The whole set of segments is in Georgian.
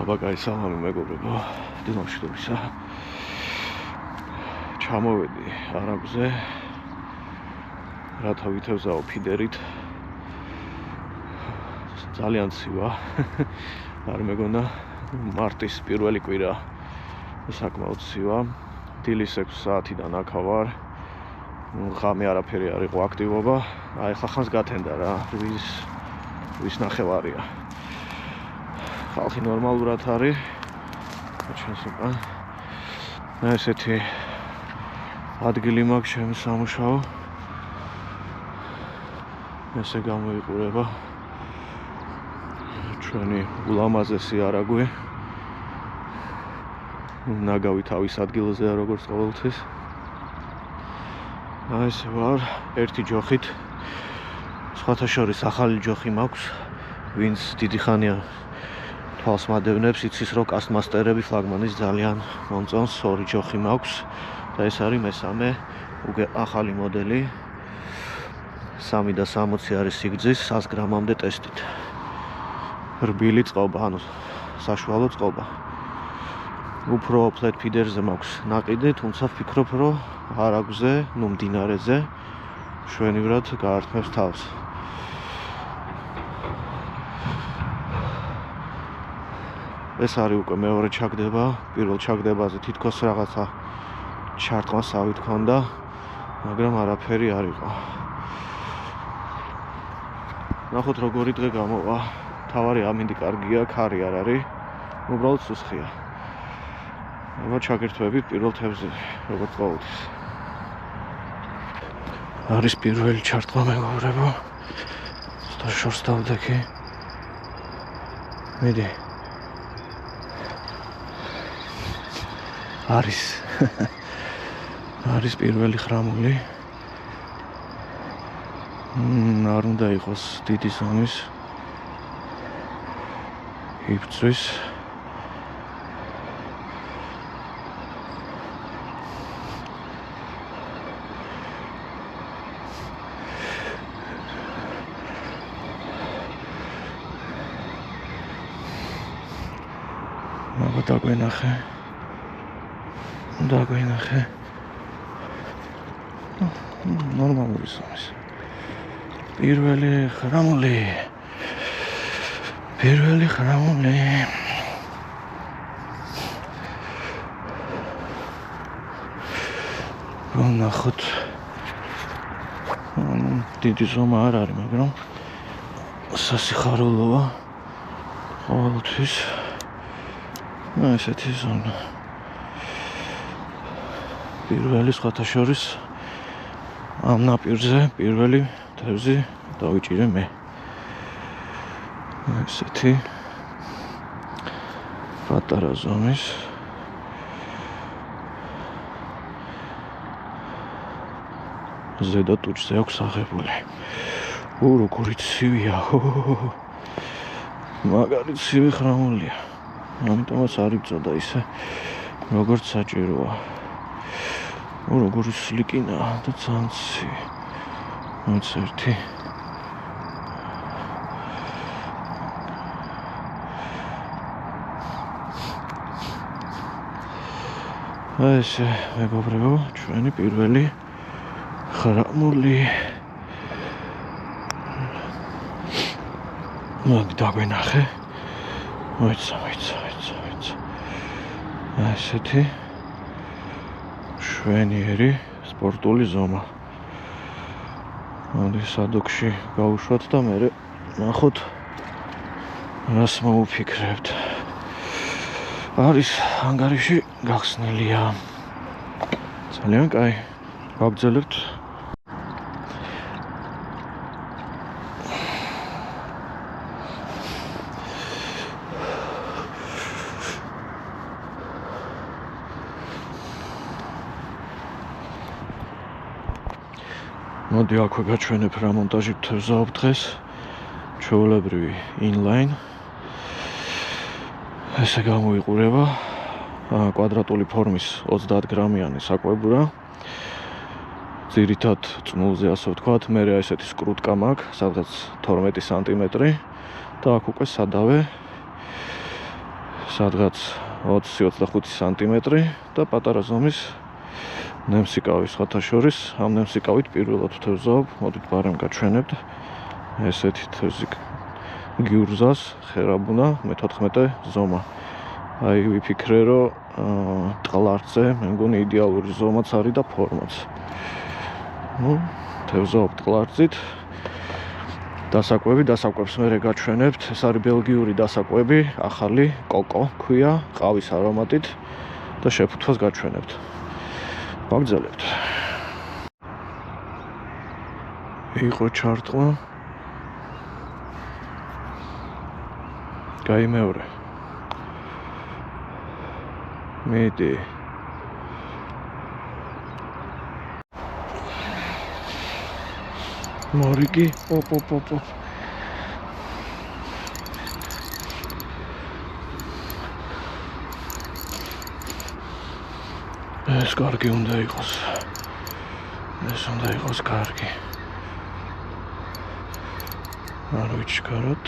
აბაკაი სალამი მეგობრებო, დილამშვიდობისა. ჩამოვედი არაგზე, რათა ვითევზაო ფიდერით. ძალიან ცივა. არ მეგონა მარტის პირველი კვირა საკმაოდ ცივა. დილის 6 საათიდან აქა ვარ. ღამე არაფერი არ იყო აქტივობა. აი ხა ხანს გათენდა რა, ვის ნახევარია. ხალხი ნორმალურად არის. ჩვენს უკან ესეთი ადგილი მაქვს ჩემს სამუშაო. ესე გამოიყურება ჩვენი ულამაზესი არაგვი. ნაგავი თავის ადგილზეა როგორც ყოველთვის. აი ეს ვარ ერთი ჯოხით. სხვათა შორის ახალი ჯოხი მაქვს, ვინც დიდი ხანია თვალს მადევნებს, იცის რომ კასტმასტერები ფლაგმანის ძალიან მომწონს. ორი ჯოხი მაქვს და ეს არის მესამე ახალი მოდელი. 360 არის სიგრძის 100 გრამამდე ტესტით. რბილი წყობა, ანუ საშუალო წყობა. უფრო ფლეთ ფიდერზე მაქვს ნაყიდი, თუმცა ვფიქრობ, რომ არაგზე, მდინარეზე შვენივრად გაართმევს თავს. ეს არის უკვე მეორე ჩაგდება. პირველ ჩაგდებაზე თითქოს რაღაცა ჩარტყმასავით ქონდა, მაგრამ არაფერი არ იყო. ნახოთ როგორი დღე გამოვა. თავარი ამინდი კარგია, ქარი არ არის, უბრალოდ სუსხია. აბა ჩაგერთვებით პირველ თევზზე, როგორც ყოველთვის. არის პირველი ჩარტყმა მეგობრებო. შორს დავდექი. მიდი. არის პირველი ხრამული. არ უნდა იყოს დიდი ზომის. იბრძვის. აბა დაგვენახე. ნორმალური ზომის. პირველი ხრამული. ნახოთ. დიდი ზომა არ არის, მაგრამ სასიხარულოა ყოველთვის. ესეთი ზომა. პირველი სხვათა შორის ამ ნაპირზე პირველი თევზი დავიჭირე მე. ესეთი პატარა ზომის. ზედა ტუჩზე აქვს აღებული. როგორი ცივია. მაგარი ცივი ხრამულია. ამიტომაც არ იბრძოდა ისე, როგორც საჭიროა. როგორი სლიკინაა და ძალიან ცივი. ერთი. ესე მეგობრებო, ჩვენი პირველი ხრამული. დაგვენახე. მოიცა. ესეთი შვენიერი სპორტული ზომა. მოდი სადოქში გავუშვათ და მერე ნახოთ რას მოვუფიქრებთ. არის ანგარიში გახსნილია. ძალიან კაი. გავგზავნებთ. მოდი აქვე გაჩვენებ რა მონტაჟით ვზაობ დღეს. ჩვეულებრივი inline. ესე გამოიყურება კვადრატული ფორმის 30 გრამიანი საკვებურა. ძირითად წნულზე ასე ვთქვათ, მერე ესეთი სკრუტკა მაქვს, სადაც 12 სანტიმეტრი და აქ უკვე სადავე სადღაც 20-25 სანტიმეტრი და პატარა ზომის ნემსიკავი სხვათა შორის. ამ ნემსიკავით პირველად ვთევზაობ, მოდით ბარემ გაჩვენებთ. ესეთი თევზი გიურზას, ხერაბუნა, მე-14 ზომა. აი ვიფიქრე, რომ ტყლარწზე მე მგონი იდეალური ზომაც არის და ფორმაც. თევზაობ ტყლარწით. დასაკვებს მერე გაჩვენებთ. ეს არის ბელგიური დასაკვები, ახალი კოკო ქვია, ყავის არომატით და შეფუთვას გაჩვენებთ. ვაგრძელებთ. იყო ჩარტყმა. გაიმეორე. მიდი. მორიგი, ოპ. ეს კარგი უნდა იყოს. ეს უნდა იყოს კარგი. არ ვიჩქაროთ.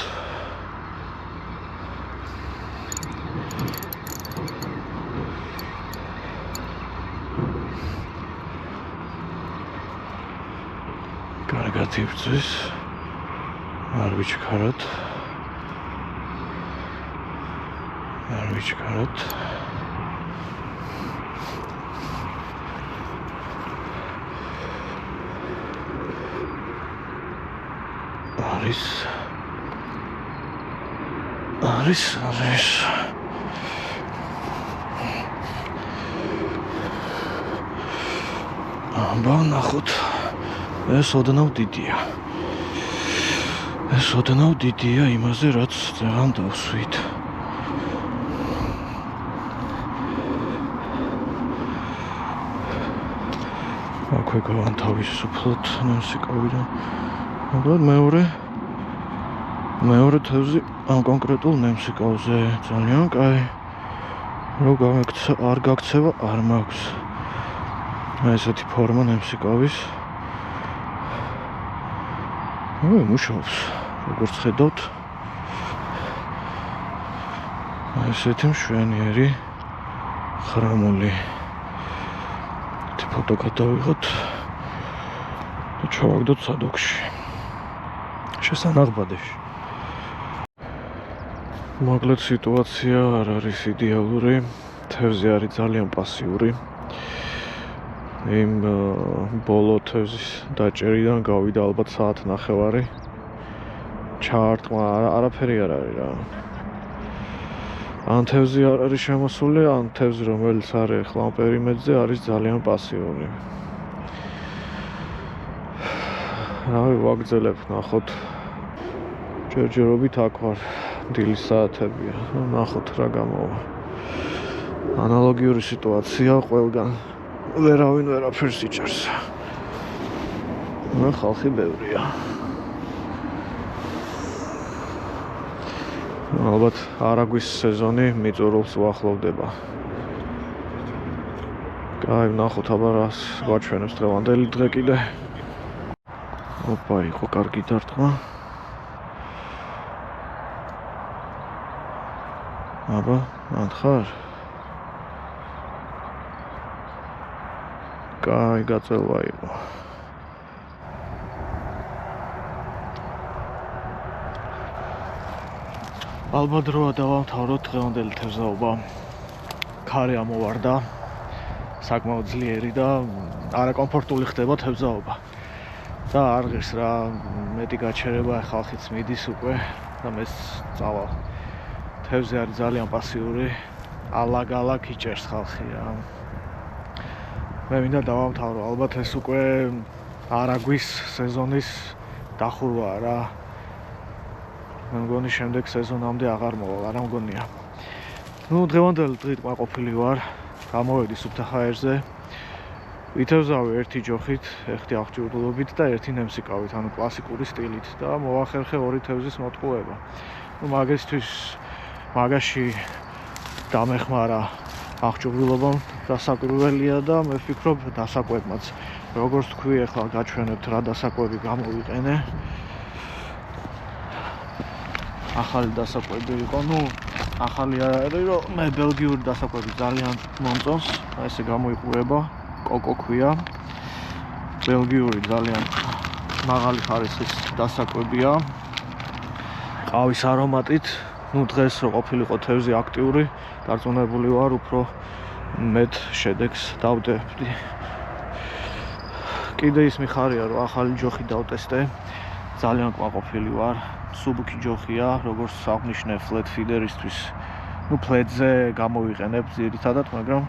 კარგად იბრძვის. არ ვიჩქაროთ. არის. აბა ნახოთ. ეს ოდნავ დიდია იმაზე, რაც ძალიან დავსვით. აქვე გავანთავისუფლოთ ნემსიკავიდან. მაგრამ მეორე თევზი ამ კონკრეტულ ნემსიკავზე ძალიან კაი. რო არ გაქცევა, არ მაქვს. ესეთი ფორმა ნემსიკავის. მუშაობს, როგორც ხედავთ. ესეთი მშვენიერი ხრამული. ფოტო გადავიღოთ და ჩავაგდოთ სადოქში. შესანახბადეში. მოკლედ სიტუაცია არ არის იდეალური. თევზი არის ძალიან პასიური. იმ ბოლო თევზის დაჭერიდან გავიდა ალბათ საათნახევარი. ჩაარტყმა არაფერი არ არის რა. ან თევზი არ არის შემოსული, ან თევზი რომელიც არის ახლა ამ პერიმეტრზე არის ძალიან პასიური. რავი, ვაგრძელებთ, ნახოთ. ჯერჯერობით აქ ვარ. დილის საათებია. ნახოთ რა გამოვა. ანალოგიური სიტუაცია ყველგან. ვერავინ ვერაფერს იჭერს. ხალხი ბევრია. ალბათ არაგვის სეზონი მიწურულს უახლოვდება. კაი, ნახოთ აბა რას გვაჩვენებს დღევანდელი დღე კიდე. ოპა, იყო კარგი დარტყმა. აბა, ანთხარ. კაი, გაწელვა იყო. ალბათ როა დავამთავროთ დღევანდელი თევზაობა. ქარი ამოვარდა. საკმაოდ ძლიერი და არაკომფორტული ხდება თევზაობა. და არ ღირს რა, მეტი გაჩერება ხალხიც მიდის უკვე და მეც წავალ. თევზი არის ძალიან პასიური. ალაგ-ალაგ იჭერს ხალხი რა. მე მინდა დავამთავრო, ალბათ ეს უკვე არაგვის სეზონის დახურვაა რა. მე მგონი შემდეგ სეზონამდე აღარ მოვალ, არა მგონია. დღევანდელი დღით მაყოფილი ვარ. გამოვედი სუფთაჰაერზე. ვითევზავი ერთი ჯოხით, ერთი აღჭურვილობით და ერთი ნემსიკავით, ანუ კლასიკური სტილით და მოვახერხე ორი თევზის მოტყუება. მაგისთვის მაგაში დამეხმარა აღჭურვილობამ დასაკვირველია და მე ვფიქრობ დასაკვებმაც. როგორც თქვი, ახლა გაჩვენებთ რა დასაკვები გამოვიყენე. ახალი დასაკვები იყო, ახალი არ არის, რომ მე ბელგიური დასაკვები ძალიან მომწონს, ესე გამოიყურება, კოკო ქვია. ბელგიური ძალიან მაღალი ხარისხის დასაკვებია. ყავის არომატით, დღეს რო ყოფილიყო თევზი აქტიური, დარწმუნებული ვარ, უფრო მეტ შედეგს დავდებდი. კიდე ის მიხარია, რომ ახალი ჯოხი დავტესტე. ძალიან კმაყოფილი ვარ. სუბუქი ჯოხია, როგორც აღნიშნე flat feeder-ისთვის. ფლეტზე გამოვიყენებ ძირითადად, მაგრამ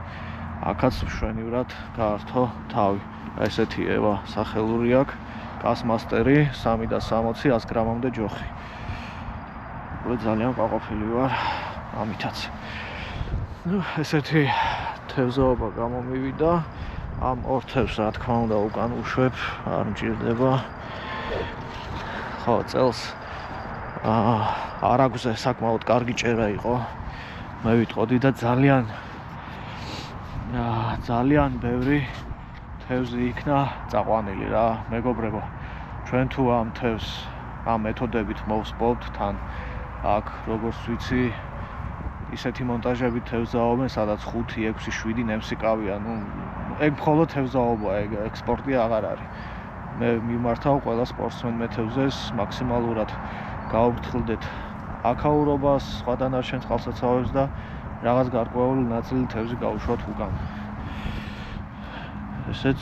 აქაც მშვენივრად გაართო თავი. ესეთი ევა სახელური აქვს, კასმასტერი 360 100 გრამამდე ჯოხი. ძალიან კმაყოფილი ვარ ამითაც. ესეთი თევზაობა გამომივიდა. ამ ორ თევზს რა თქმა უნდა უკან უშვებ, არ მჭირდება. ხო, წელს არაგზე საკმაოდ კარგი ჭერა იყო. მე ვიტყოდი და ძალიან ბევრი თევზი იქნა წაყვანილი რა, მეგობრებო. ჩვენ თუ ამ თევზს ამ მეთოდებით მოვსპობთ თან აქ როგორც ვიცი ისეთი მონტაჟებით თევზაობენ, სადაც 5, 6, 7 ნემსი კავია. ეგ მხოლოდ თევზაობაა, ეგ ექსპორტი აღარ არის. მე მიმართავ ყველა სპორტსმენ მეთევზეს მაქსიმალურად გავუფრთხილდეთ აქაურობას, სხვა დანარჩენ წყალსაცავებს და რაღაც გარკვეული ნაწილი თევზი გავუშვათ უკან. ესეც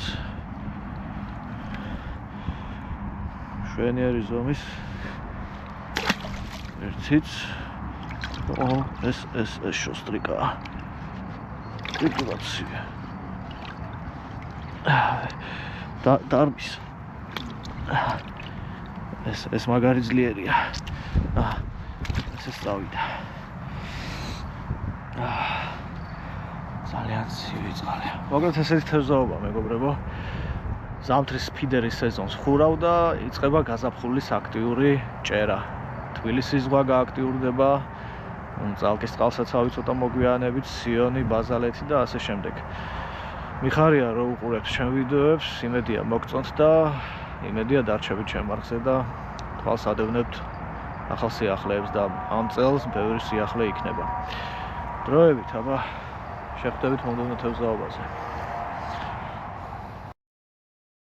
შვენიერი ზომის ერთიც ეს შოსტრიკაა. ტრიკულაცია. დარბის. ეს მაგარი ძლიერია. ეს წავიდა. ძალიან ცივი წყალია. მოკლედ ესეთი თევზაობა, მეგობრებო. ზამთრის ფიდერის სეზონს ხურავ და იწყება გაზაფხულის აქტიური ჭერა. თბილისის ზღვა გააქტიურდება, წალკის წყალსაცავი ცოტა მოგვიანებით, სიონი, ბაზალეთი და ასე შემდეგ. მიხარია რომ უყურებთ ჩემ ვიდეოებს, იმედია მოგწონთ და იმედია დარჩებით ჩემ არხზე და თვალს ადევნებთ ახალ სიახლეებს და ამ წელს ბევრი სიახლე იქნება. დროებით, აბა, შეხვდებით მომდევნო თევზაობაზე.